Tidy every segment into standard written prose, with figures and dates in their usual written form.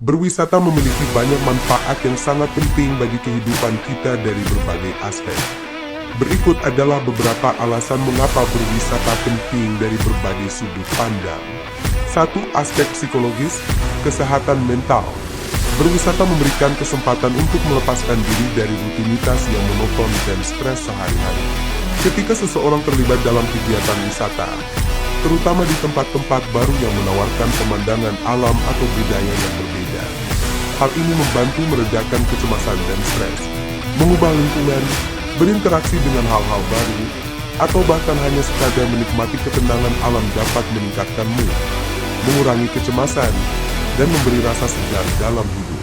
Berwisata memiliki banyak manfaat yang sangat penting bagi kehidupan kita dari berbagai aspek. Berikut adalah beberapa alasan mengapa berwisata penting dari berbagai sudut pandang. 1. Aspek psikologis, kesehatan mental. Berwisata memberikan kesempatan untuk melepaskan diri dari rutinitas yang monoton dan stres sehari-hari. Ketika seseorang terlibat dalam kegiatan wisata, terutama di tempat-tempat baru yang menawarkan pemandangan alam atau budaya yang berbeda, hal ini membantu meredakan kecemasan dan stres, mengubah lingkungan, berinteraksi dengan hal-hal baru, atau bahkan hanya sekadar menikmati ketenangan alam dapat meningkatkan mood, mengurangi kecemasan, dan memberi rasa segar dalam hidup.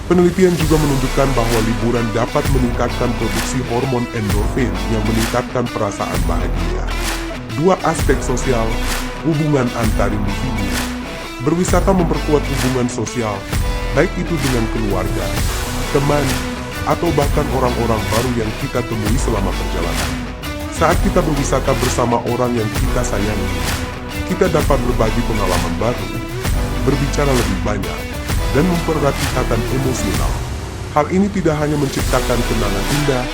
Penelitian juga menunjukkan bahwa liburan dapat meningkatkan produksi hormon endorfin yang meningkatkan perasaan bahagia. 2. Aspek sosial, hubungan antar individu. Berwisata memperkuat hubungan sosial, baik itu dengan keluarga, teman, atau bahkan orang-orang baru yang kita temui selama perjalanan. Saat kita berwisata bersama orang yang kita sayangi, kita dapat berbagi pengalaman baru, berbicara lebih banyak, dan mempererat ikatan emosional. Hal ini tidak hanya menciptakan kenangan indah,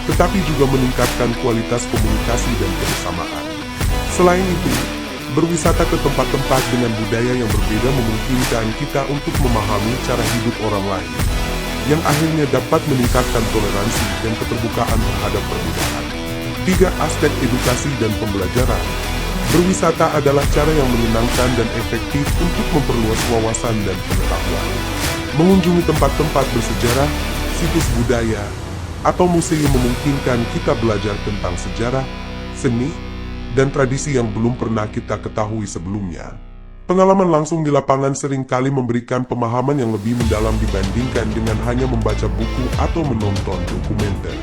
tetapi juga meningkatkan kualitas komunikasi dan kebersamaan. Selain itu, berwisata ke tempat-tempat dengan budaya yang berbeda memungkinkan kita untuk memahami cara hidup orang lain, yang akhirnya dapat meningkatkan toleransi dan keterbukaan terhadap perbedaan. 3. Aspek edukasi dan pembelajaran. Berwisata adalah cara yang menyenangkan dan efektif untuk memperluas wawasan dan pengetahuan. Mengunjungi tempat-tempat bersejarah, situs budaya, atau museum memungkinkan kita belajar tentang sejarah, seni, dan tradisi yang belum pernah kita ketahui sebelumnya. Pengalaman langsung di lapangan seringkali memberikan pemahaman yang lebih mendalam dibandingkan dengan hanya membaca buku atau menonton dokumenter.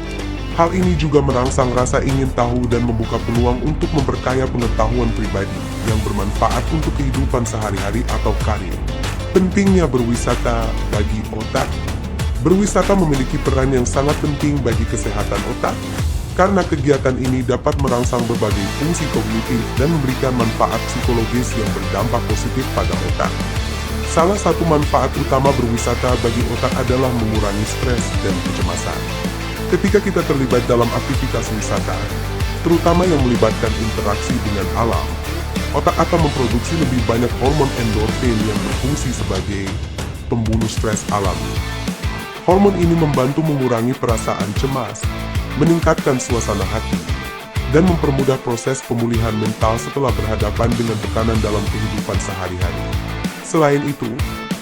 Hal ini juga merangsang rasa ingin tahu dan membuka peluang untuk memperkaya pengetahuan pribadi yang bermanfaat untuk kehidupan sehari-hari atau karir. Pentingnya berwisata bagi otak. Berwisata memiliki peran yang sangat penting bagi kesehatan otak, karena kegiatan ini dapat merangsang berbagai fungsi kognitif dan memberikan manfaat psikologis yang berdampak positif pada otak. Salah satu manfaat utama berwisata bagi otak adalah mengurangi stres dan kecemasan. Ketika kita terlibat dalam aktivitas wisata, terutama yang melibatkan interaksi dengan alam, otak akan memproduksi lebih banyak hormon endorfin yang berfungsi sebagai pembunuh stres alami. Hormon ini membantu mengurangi perasaan cemas, meningkatkan suasana hati, dan mempermudah proses pemulihan mental setelah berhadapan dengan tekanan dalam kehidupan sehari-hari. Selain itu,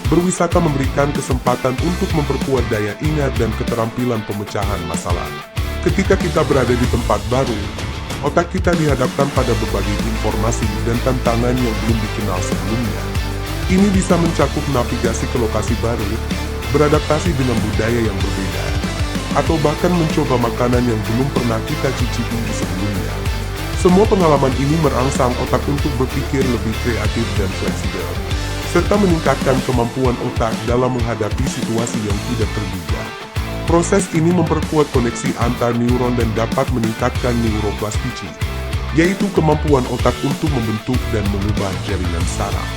berwisata memberikan kesempatan untuk memperkuat daya ingat dan keterampilan pemecahan masalah. Ketika kita berada di tempat baru, otak kita dihadapkan pada berbagai informasi dan tantangan yang belum dikenal sebelumnya. Ini bisa mencakup navigasi ke lokasi baru, beradaptasi dengan budaya yang berbeda, atau bahkan mencoba makanan yang belum pernah kita cicipi sebelumnya. Semua pengalaman ini merangsang otak untuk berpikir lebih kreatif dan fleksibel, serta meningkatkan kemampuan otak dalam menghadapi situasi yang tidak terduga. Proses ini memperkuat koneksi antar neuron dan dapat meningkatkan neuroplasticity, yaitu kemampuan otak untuk membentuk dan mengubah jaringan saraf.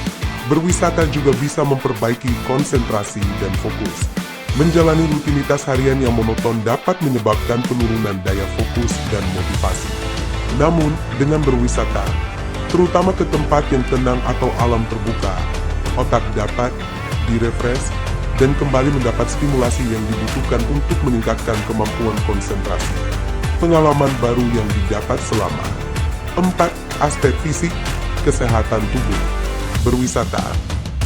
Berwisata juga bisa memperbaiki konsentrasi dan fokus. Menjalani rutinitas harian yang monoton dapat menyebabkan penurunan daya fokus dan motivasi. Namun, dengan berwisata, terutama ke tempat yang tenang atau alam terbuka, otak dapat direfresh dan kembali mendapat stimulasi yang dibutuhkan untuk meningkatkan kemampuan konsentrasi. Pengalaman baru yang didapat selama 4. Aspek fisik, kesehatan tubuh. Berwisata,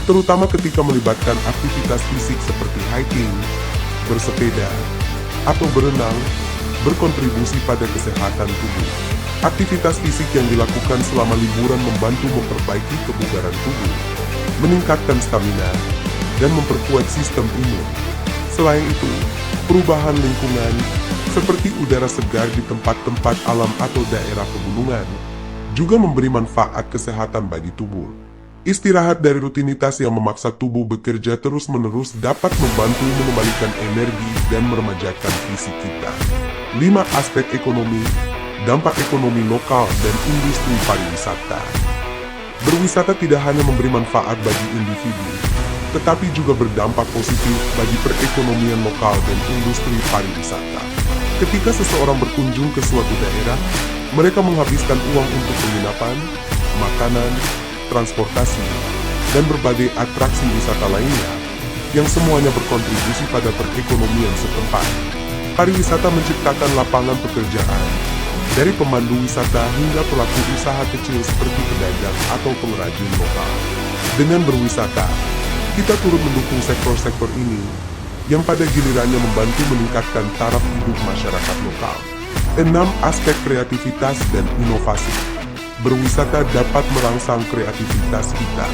terutama ketika melibatkan aktivitas fisik seperti hiking, bersepeda, atau berenang, berkontribusi pada kesehatan tubuh. Aktivitas fisik yang dilakukan selama liburan membantu memperbaiki kebugaran tubuh, meningkatkan stamina, dan memperkuat sistem imun. Selain itu, perubahan lingkungan, seperti udara segar di tempat-tempat alam atau daerah pegunungan, juga memberi manfaat kesehatan bagi tubuh. Istirahat dari rutinitas yang memaksa tubuh bekerja terus-menerus dapat membantu mengembalikan energi dan meremajakan fisik kita. 5. Aspek ekonomi, dampak ekonomi lokal dan industri pariwisata. Berwisata tidak hanya memberi manfaat bagi individu, tetapi juga berdampak positif bagi perekonomian lokal dan industri pariwisata. Ketika seseorang berkunjung ke suatu daerah, mereka menghabiskan uang untuk penginapan, makanan, transportasi, dan berbagai atraksi wisata lainnya, yang semuanya berkontribusi pada perekonomian setempat. Pariwisata menciptakan lapangan pekerjaan, dari pemandu wisata hingga pelaku usaha kecil seperti pedagang atau pengrajin lokal. Dengan berwisata, kita turut mendukung sektor-sektor ini, yang pada gilirannya membantu meningkatkan taraf hidup masyarakat lokal. 6. Aspek kreativitas dan inovasi. Berwisata dapat merangsang kreativitas kita.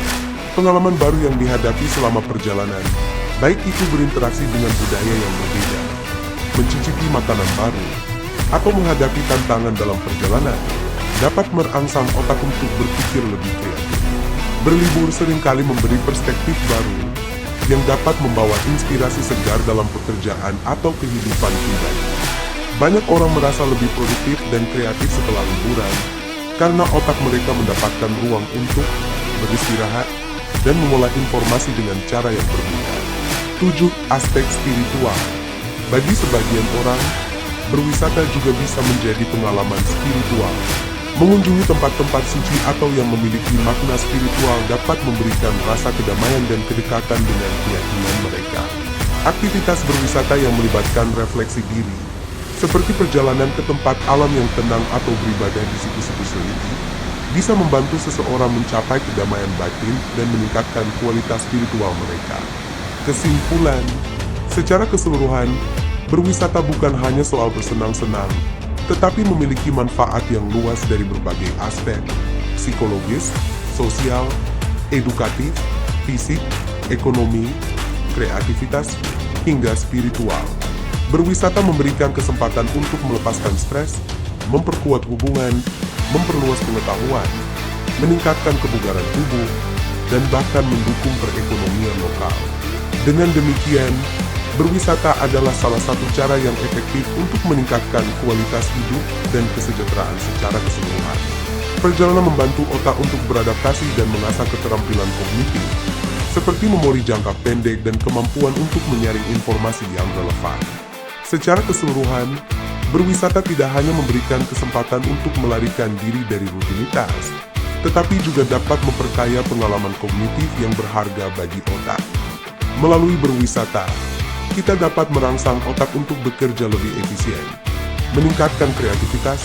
Pengalaman baru yang dihadapi selama perjalanan, baik itu berinteraksi dengan budaya yang berbeda, mencicipi makanan baru, atau menghadapi tantangan dalam perjalanan, dapat merangsang otak untuk berpikir lebih kreatif. Berlibur seringkali memberi perspektif baru, yang dapat membawa inspirasi segar dalam pekerjaan atau kehidupan pribadi. Banyak orang merasa lebih produktif dan kreatif setelah liburan, karena otak mereka mendapatkan ruang untuk beristirahat dan mengolah informasi dengan cara yang berbeda. 7. Aspek spiritual. Bagi sebagian orang, berwisata juga bisa menjadi pengalaman spiritual. Mengunjungi tempat-tempat suci atau yang memiliki makna spiritual dapat memberikan rasa kedamaian dan kedekatan dengan keyakinan mereka. Aktivitas berwisata yang melibatkan refleksi diri, seperti perjalanan ke tempat alam yang tenang atau beribadah di situs-situs religi, bisa membantu seseorang mencapai kedamaian batin dan meningkatkan kualitas spiritual mereka. Kesimpulan, secara keseluruhan, berwisata bukan hanya soal bersenang-senang, tetapi memiliki manfaat yang luas dari berbagai aspek, psikologis, sosial, edukatif, fisik, ekonomi, kreativitas, hingga spiritual. Berwisata memberikan kesempatan untuk melepaskan stres, memperkuat hubungan, memperluas pengetahuan, meningkatkan kebugaran tubuh, dan bahkan mendukung perekonomian lokal. Dengan demikian, berwisata adalah salah satu cara yang efektif untuk meningkatkan kualitas hidup dan kesejahteraan secara keseluruhan. Perjalanan membantu otak untuk beradaptasi dan mengasah keterampilan kognitif, seperti memori jangka pendek dan kemampuan untuk menyaring informasi yang relevan. Secara keseluruhan, berwisata tidak hanya memberikan kesempatan untuk melarikan diri dari rutinitas, tetapi juga dapat memperkaya pengalaman kognitif yang berharga bagi otak. Melalui berwisata, kita dapat merangsang otak untuk bekerja lebih efisien, meningkatkan kreativitas,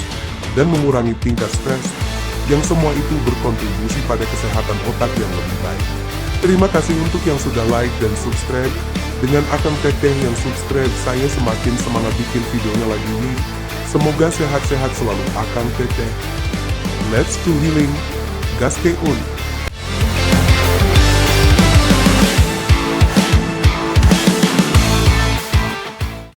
dan mengurangi tingkat stres, yang semua itu berkontribusi pada kesehatan otak yang lebih baik. Terima kasih untuk yang sudah like dan subscribe. Dengan Akang Teteh yang subscribe, saya semakin semangat bikin videonya lagi nih. Semoga sehat-sehat selalu Akang Teteh. Let's do healing. Gaske on.